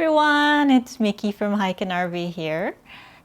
everyone, it's Miki from Hike and RV here.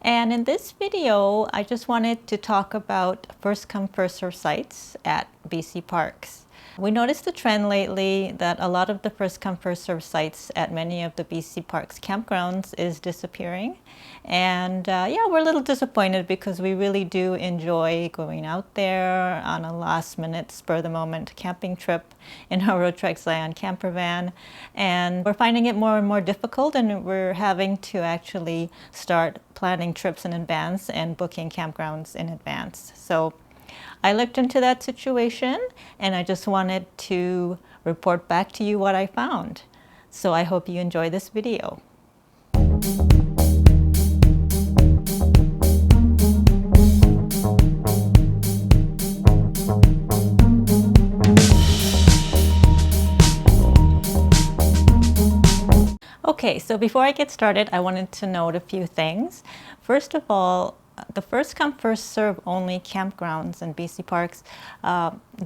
And in this video, I just wanted to talk about first come first serve sites at BC parks. We noticed the trend lately that a lot of the first come first serve sites at many of the BC parks campgrounds is disappearing. And yeah, we're a little disappointed because we really do enjoy going out there on a last minute spur of the moment camping trip in our Road Trek Zion camper van. And we're finding it more and more difficult, and we're having to actually start planning trips in advance and booking campgrounds in advance. So I looked into that situation and I just wanted to report back to you what I found. So I hope you enjoy this video. Okay, so before I get started, I wanted to note a few things. First of all, the first come first serve only campgrounds in BC parks,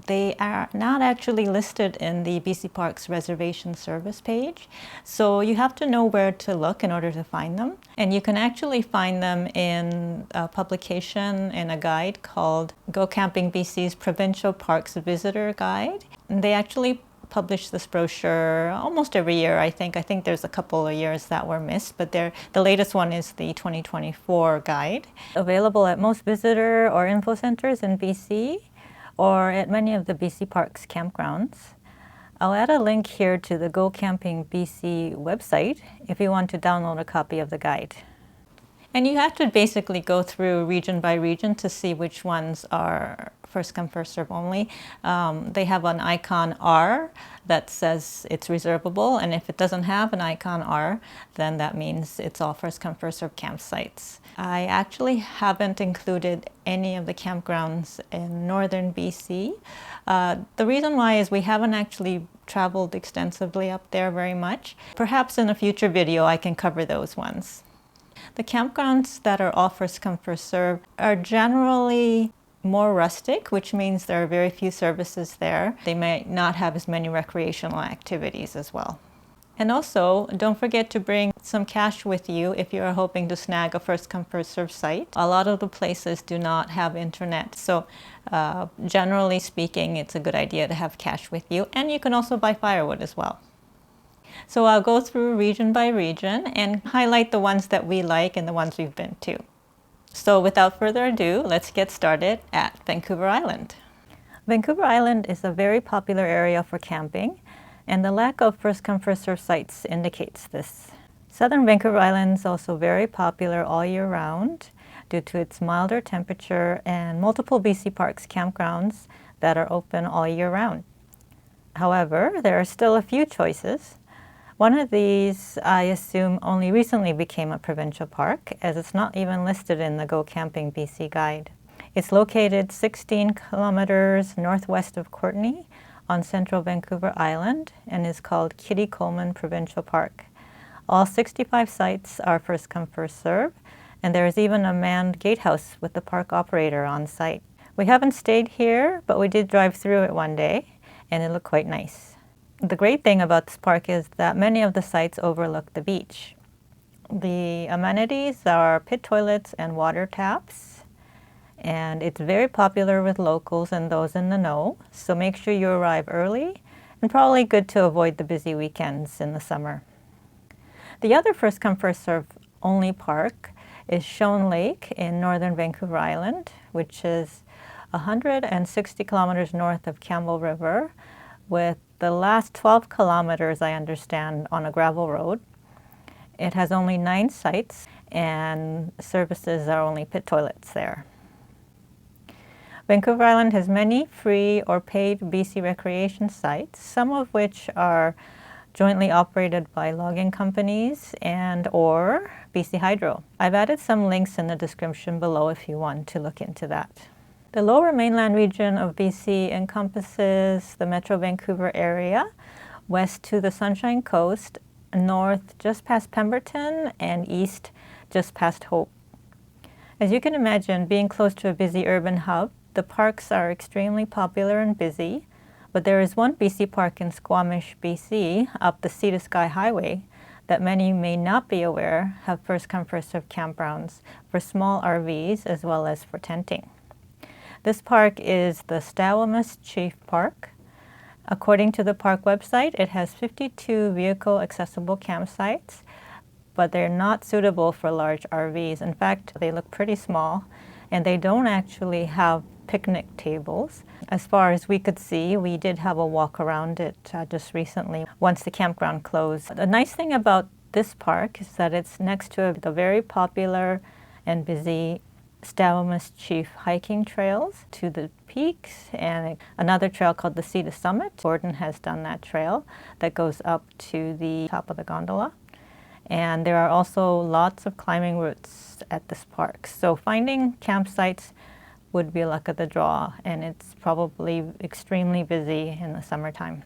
they are not actually listed in the BC parks reservation service page. So you have to know where to look in order to find them. And you can actually find them in a publication in a guide called Go Camping BC's Provincial Parks Visitor Guide. And they actually publish this brochure almost every year, I think. I think there's a couple of years that were missed, but the latest one is the 2024 guide. Available at most visitor or info centers in BC or at many of the BC Parks campgrounds. I'll add a link here to the Go Camping BC website if you want to download a copy of the guide. And you have to basically go through region by region to see which ones are first come first serve only. They have an icon R that says it's reservable, and if it doesn't have an icon R, then that means it's all first come first serve campsites. I actually haven't included any of the campgrounds in northern BC. The reason why is we haven't actually traveled extensively up there very much. Perhaps in a future video I can cover those ones. The campgrounds that are all first come first serve are generally more rustic, which means there are very few services there. They may not have as many recreational activities as well. And also, don't forget to bring some cash with you if you are hoping to snag a first come first serve site. A lot of the places do not have internet, so generally speaking, it's a good idea to have cash with you. And you can also buy firewood as well. So I'll go through region by region and highlight the ones that we like and the ones we've been to. So without further ado, let's get started at Vancouver Island. Vancouver Island is a very popular area for camping, and the lack of first come first serve sites indicates this. Southern Vancouver Island is also very popular all year round due to its milder temperature and multiple BC Parks campgrounds that are open all year round. However, there are still a few choices. One of these, I assume, only recently became a provincial park, as it's not even listed in the Go Camping BC guide. It's located 16 kilometers northwest of Courtenay on central Vancouver Island and is called Kitty Colman Provincial Park. All 65 sites are first come first serve, and there is even a manned gatehouse with the park operator on site. We haven't stayed here, but we did drive through it one day, and it looked quite nice. The great thing about this park is that many of the sites overlook the beach. The amenities are pit toilets and water taps, and it's very popular with locals and those in the know, so make sure you arrive early, and probably good to avoid the busy weekends in the summer. The other first come first serve only park is Schoen Lake in northern Vancouver Island, which is 160 kilometers north of Campbell River, with the last 12 kilometers, I understand, on a gravel road. It has only 9 sites, and services are only pit toilets there. Vancouver Island has many free or paid BC recreation sites, some of which are jointly operated by logging companies and or BC Hydro. I've added some links in the description below if you want to look into that. The lower mainland region of BC encompasses the Metro Vancouver area, west to the Sunshine Coast, north just past Pemberton, and east just past Hope. As you can imagine, being close to a busy urban hub, the parks are extremely popular and busy, but there is one BC park in Squamish, BC, up the Sea to Sky Highway that many may not be aware have first-come, first-served campgrounds for small RVs as well as for tenting. This park is the Stawamus Park. According to the park website, it has 52 vehicle-accessible campsites, but they're not suitable for large RVs. In fact, they look pretty small, and they don't actually have picnic tables. As far as we could see, we did have a walk around it just recently once the campground closed. The nice thing about this park is that it's next to the very popular and busy Stawamus Chief hiking trails to the peaks, and another trail called the Sea to Summit. Gordon has done that trail that goes up to the top of the gondola. And there are also lots of climbing routes at this park. So finding campsites would be luck of the draw, and it's probably extremely busy in the summertime.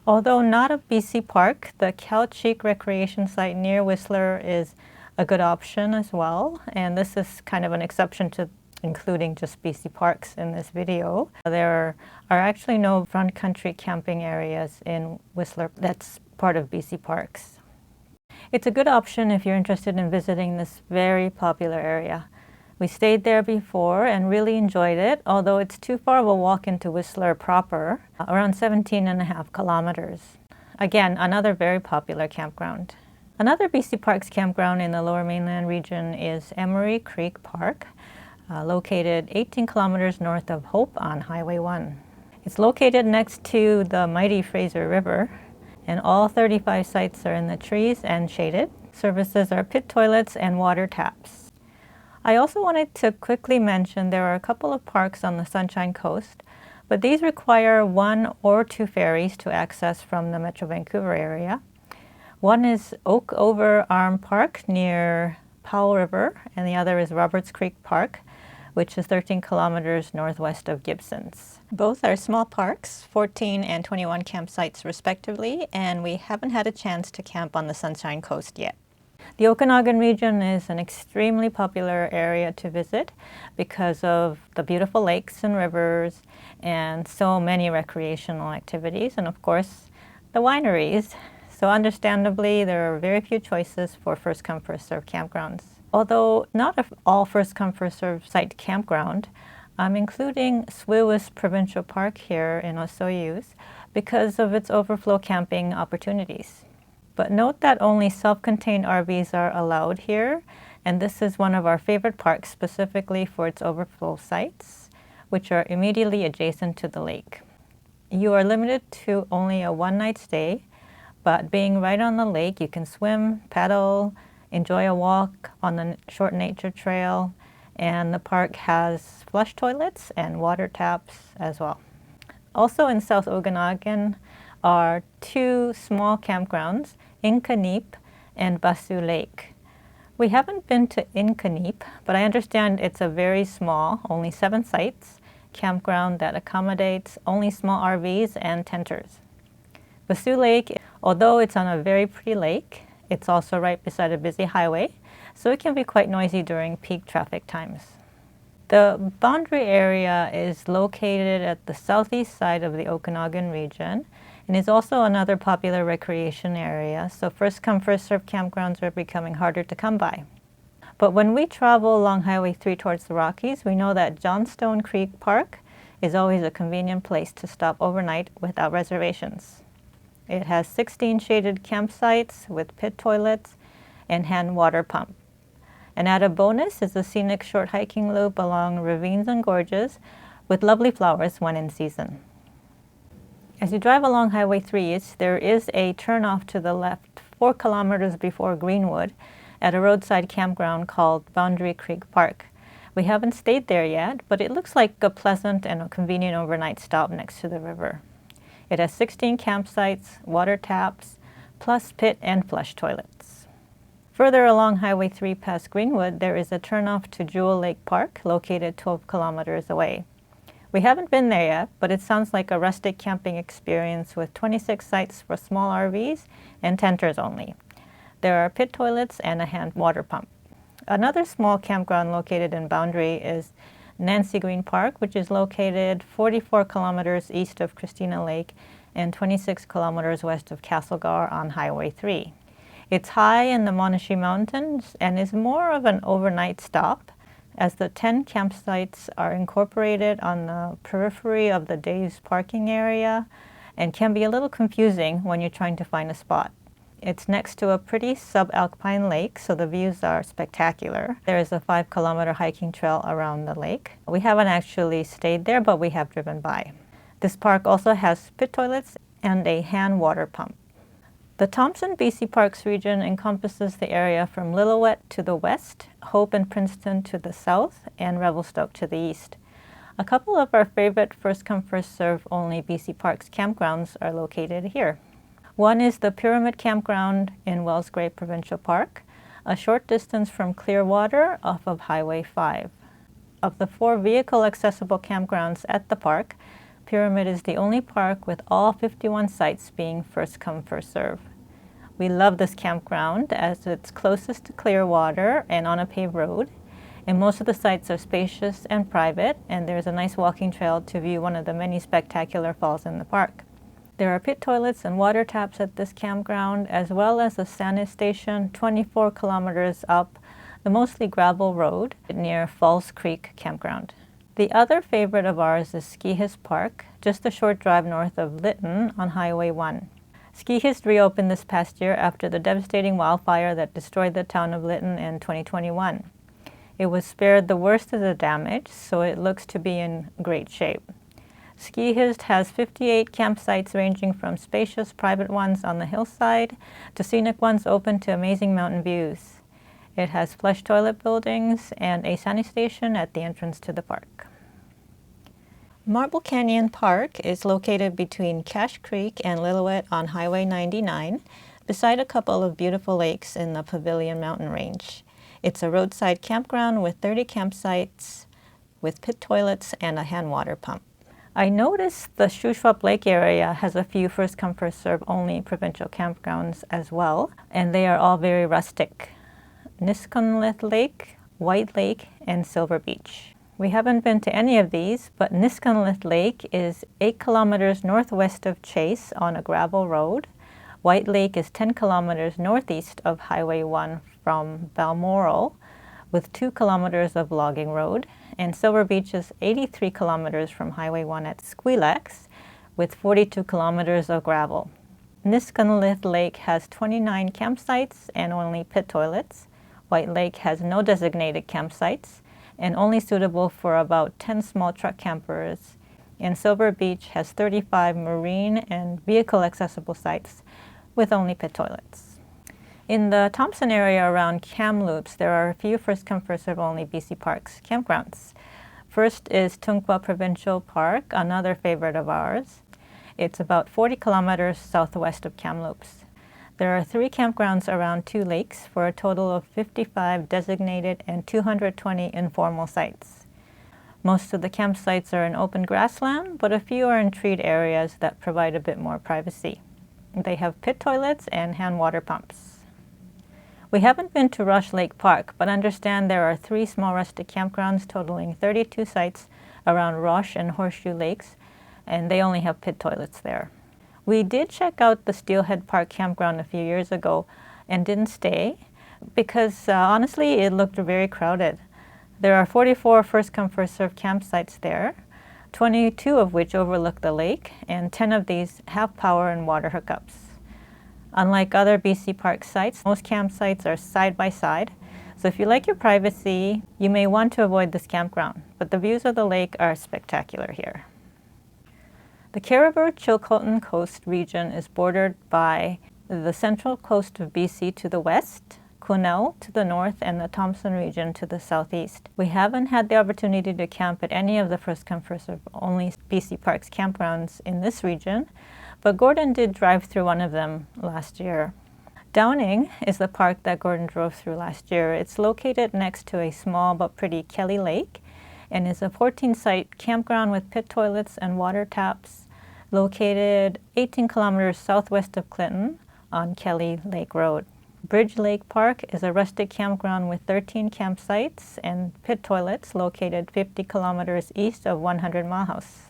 Although not a BC park, the Cal-Cheak recreation site near Whistler is a good option as well, and this is kind of an exception to including just BC parks in this video. There are actually no front country camping areas in Whistler that's part of BC parks. It's a good option if you're interested in visiting this very popular area. We stayed there before and really enjoyed it, although it's too far of a walk into Whistler proper, around 17.5 kilometers. Again, another very popular campground. Another BC Parks campground in the Lower Mainland region is Emory Creek Park, located 18 kilometers north of Hope on Highway 1. It's located next to the mighty Fraser River, and all 35 sites are in the trees and shaded. Services are pit toilets and water taps. I also wanted to quickly mention there are a couple of parks on the Sunshine Coast, but these require 1 or 2 ferries to access from the Metro Vancouver area. One is Okeover Arm Park near Powell River, and the other is Roberts Creek Park, which is 13 kilometers northwest of Gibsons. Both are small parks, 14 and 21 campsites respectively, and we haven't had a chance to camp on the Sunshine Coast yet. The Okanagan region is an extremely popular area to visit because of the beautiful lakes and rivers and so many recreational activities, and of course the wineries. So understandably, there are very few choices for first-come, first-served campgrounds. Although not all first-come, first-served site campground, I'm including Swiwis Provincial Park here in Osoyoos because of its overflow camping opportunities. But note that only self-contained RVs are allowed here, and this is one of our favorite parks specifically for its overflow sites, which are immediately adjacent to the lake. You are limited to only a one-night stay, but being right on the lake, you can swim, paddle, enjoy a walk on the short nature trail, and the park has flush toilets and water taps as well. Also in South Okanagan are 2 small campgrounds, Inkaneep and Vaseux Lake. We haven't been to Inkaneep, but I understand it's a very small, only 7 sites, campground that accommodates only small RVs and tenters. Vaseux Lake, although it's on a very pretty lake, it's also right beside a busy highway, so it can be quite noisy during peak traffic times. The boundary area is located at the southeast side of the Okanagan region and is also another popular recreation area, so first-come, first-served campgrounds are becoming harder to come by. But when we travel along Highway 3 towards the Rockies, we know that Johnstone Creek Park is always a convenient place to stop overnight without reservations. It has 16 shaded campsites with pit toilets and hand water pump. An added bonus is a scenic short hiking loop along ravines and gorges with lovely flowers when in season. As you drive along Highway 3, there is a turnoff to the left 4 kilometers before Greenwood at a roadside campground called Boundary Creek Park. We haven't stayed there yet, but it looks like a pleasant and a convenient overnight stop next to the river. It has 16 campsites, water taps, plus pit and flush toilets. Further along Highway 3 past Greenwood, there is a turnoff to Jewel Lake Park, located 12 kilometers away. We haven't been there yet, but it sounds like a rustic camping experience with 26 sites for small RVs and tenters only. There are pit toilets and a hand water pump. Another small campground located in Boundary is Nancy Green Park, which is located 44 kilometers east of Christina Lake and 26 kilometers west of Castlegar on Highway 3. It's high in the Monashi Mountains and is more of an overnight stop, as the 10 campsites are incorporated on the periphery of the day's parking area and can be a little confusing when you're trying to find a spot. It's next to a pretty subalpine lake, so the views are spectacular. There is a 5-kilometer hiking trail around the lake. We haven't actually stayed there, but we have driven by. This park also has pit toilets and a hand water pump. The THOMPSON BC Parks region encompasses the area from Lillooet to the west, Hope and Princeton to the south, and Revelstoke to the east. A couple of our favorite first-come, first-serve only BC Parks campgrounds are located here. One is the Pyramid Campground in Wellsgrave Provincial Park, a short distance from Clearwater off of Highway 5. Of the 4 vehicle-accessible campgrounds at the park, Pyramid is the only park with all 51 sites being first-come, first-serve. We love this campground as it's closest to Clearwater and on a paved road, and most of the sites are spacious and private, and there's a nice walking trail to view one of the many spectacular falls in the park. There are pit toilets and water taps at this campground, as well as a sanitation 24 kilometers up the mostly gravel road near Falls Creek Campground. The other favorite of ours is Skihist Park, just a short drive north of Lytton on Highway 1. Skihist reopened this past year after the devastating wildfire that destroyed the town of Lytton in 2021. It was spared the worst of the damage, so it looks to be in great shape. Skihist has 58 campsites ranging from spacious private ones on the hillside to scenic ones open to amazing mountain views. It has flush toilet buildings and a sanitation at the entrance to the park. Marble Canyon Park is located between Cache Creek and Lillooet on Highway 99, beside a couple of beautiful lakes in the Pavilion Mountain Range. It's a roadside campground with 30 campsites, with pit toilets and a hand water pump. I noticed the Shuswap Lake area has a few first-come, first-serve only provincial campgrounds as well, and they are all very rustic. Niskonlith Lake, White Lake, and Silver Beach. We haven't been to any of these, but Niskonlith Lake is 8 kilometers northwest of Chase on a gravel road. White Lake is 10 kilometers northeast of Highway 1 from Balmoral, with 2 kilometers of logging road, and Silver Beach is 83 kilometers from Highway 1 at Squilax, with 42 kilometers of gravel. Niskonlith Lake has 29 campsites and only pit toilets. White Lake has no designated campsites and only suitable for about 10 small truck campers. And Silver Beach has 35 marine and vehicle-accessible sites with only pit toilets. In the THOMPSON area around Kamloops, there are a few first-come, first-serve only BC Parks campgrounds. First is Tunkwa Provincial Park, another favorite of ours. It's about 40 kilometers southwest of Kamloops. There are 3 campgrounds around 2 lakes for a total of 55 designated and 220 informal sites. Most of the campsites are in open grassland, but a few are in treed areas that provide a bit more privacy. They have pit toilets and hand water pumps. We haven't been to Roche Lake Park, but understand there are 3 small rustic campgrounds totaling 32 sites around Roche and Horseshoe Lakes, and they only have pit toilets there. We did check out the Steelhead Park campground a few years ago and didn't stay because honestly it looked very crowded. There are 44 first-come, first-served campsites there, 22 of which overlook the lake, and 10 of these have power and water hookups. Unlike other BC Park sites, most campsites are side by side, so if you like your privacy, you may want to avoid this campground, but the views of the lake are spectacular here. The CARIBOO-Chilcotin Coast region is bordered by the central coast of BC to the west, Quesnel to the north, and the THOMPSON region to the southeast. We haven't had the opportunity to camp at any of the first-come, first-served only BC Parks campgrounds in this region, but Gordon did drive through one of them last year. Downing is the park that Gordon drove through last year. It's located next to a small but pretty Kelly Lake and is a 14-site campground with pit toilets and water taps located 18 kilometers southwest of Clinton on Kelly Lake Road. Bridge Lake Park is a rustic campground with 13 campsites and pit toilets located 50 kilometers east of 100 Mile House.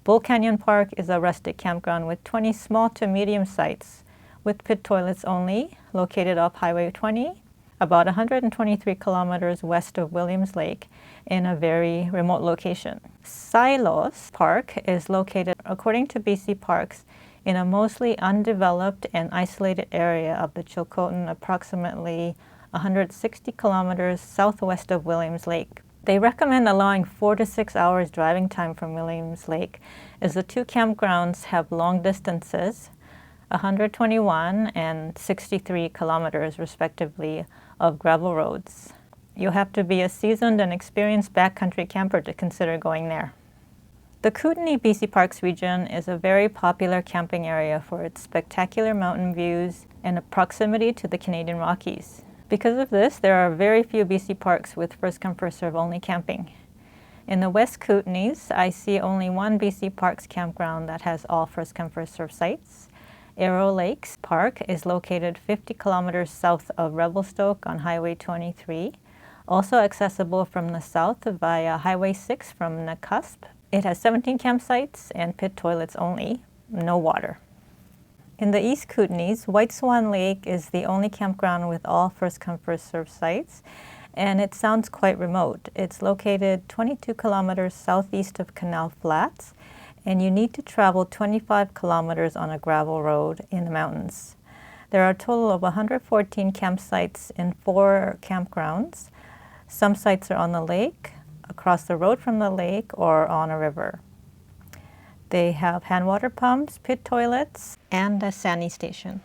Bull Canyon Park is a rustic campground with 20 small to medium sites with pit toilets only, located off Highway 20, about 123 kilometers west of Williams Lake in a very remote location. Tsilos Park is located, according to BC Parks, in a mostly undeveloped and isolated area of the Chilcotin, approximately 160 kilometers southwest of Williams Lake. They recommend allowing 4 to 6 hours driving time from Williams Lake, as the two campgrounds have long distances, 121 and 63 kilometers respectively, of gravel roads. You'll have to be a seasoned and experienced backcountry camper to consider going there. The Kootenay BC Parks region is a very popular camping area for its spectacular mountain views and a proximity to the Canadian Rockies. Because of this, there are very few BC parks with first-come, first-serve only camping. In the West Kootenays, I see only one BC Parks campground that has all first-come, first-serve sites. Arrow Lakes Park is located 50 kilometers south of Revelstoke on Highway 23, also accessible from the south via Highway 6 from Nakusp. It has 17 campsites and pit toilets only, no water. In the East Kootenays, White Swan Lake is the only campground with all first-come, first-served sites, and it sounds quite remote. It's located 22 kilometers southeast of Canal Flats, and you need to travel 25 kilometers on a gravel road in the mountains. There are a total of 114 campsites in 4 campgrounds. Some sites are on the lake, across the road from the lake, or on a river. They have hand water pumps, pit toilets, and a sani station.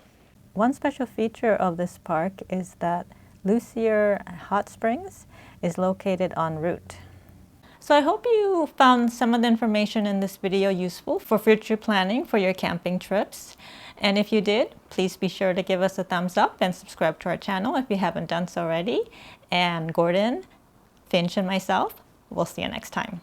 One special feature of this park is that Lucier Hot Springs is located en route. So I hope you found some of the information in this video useful for future planning for your camping trips. And if you did, please be sure to give us a thumbs up and subscribe to our channel if you haven't done so already. And Gordon, Finch, and myself, we'll see you next time.